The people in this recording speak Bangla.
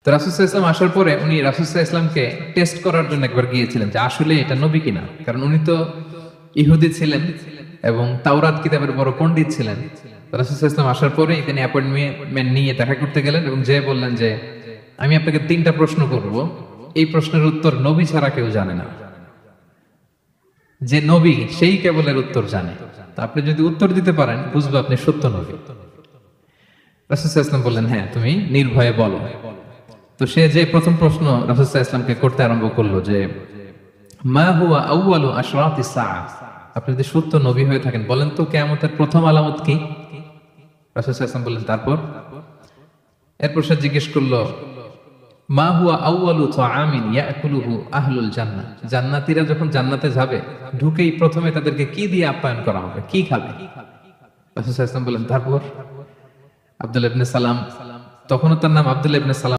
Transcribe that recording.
তো রাসূল সাল্লাল্লাহু আলাইহি ওয়াসাল্লাম আসার পরে উনি রাসূল সাল্লাল্লাহু আলাইহি ওয়াসাল্লামকে টেস্ট করার জন্য একবার গিয়েছিলেন যে আসলে এটা নবী কিনা, কারণ উনি তো ইহুদি ছিলেন এবং তাওরাত কিতাবের বড় পণ্ডিত ছিলেন। রাসূল সাল্লাল্লাহু আলাইহি ওয়াসাল্লাম আসার পরে তিনি অ্যাপয়েন্টমেন্ট নিয়ে দেখা করতে গেলেন এবং যে বললেন যে আমি আপনাকে 3টা প্রশ্ন করব, এই প্রশ্নের উত্তর নবী ছাড়া কেউ জানে না, যে নবী সেই কেবল এর উত্তর জানে, তো আপনি যদি উত্তর দিতে পারেন বুঝবো আপনি সত্য নবী। রাসূল সাল্লাল্লাহু আলাইহি ওয়াসাল্লাম বললেন হ্যাঁ তুমি নির্ভয়ে বলো। তো সে যে প্রথম প্রশ্ন রাসূল সাল্লাল্লাহু আলাইহি ওয়াসাল্লামকে করতে আরম্ভ করলো যে মা হুয়া আউয়ালু আশরাতিস সাআ, আপনি যদি সত্য নবী হয়ে থাকেন বলেন তো কিয়ামতের প্রথম আলামত কি? রাসূল সাল্লাল্লাহু আলাইহি ওয়াসাল্লাম বললেন তারপর? এরপর সে জিজ্ঞেস করলো মা হুয়া আউয়ালু তাআমিন ইয়াকুলুহু আহলুল জান্নাহ, জান্নাতীরা যখন জান্নাতে যাবে ঢুকেই প্রথমে তাদেরকে কি দিয়ে আপ্যায়ন করা হবে, কি খাবে? রাসূল সাল্লাল্লাহু আলাইহি ওয়াসাল্লাম বললেন তারপর? আব্দুল্লাহ ইবনে সালাম, তখনও তার নাম আব্দুল্লাহ ইবনে সালাম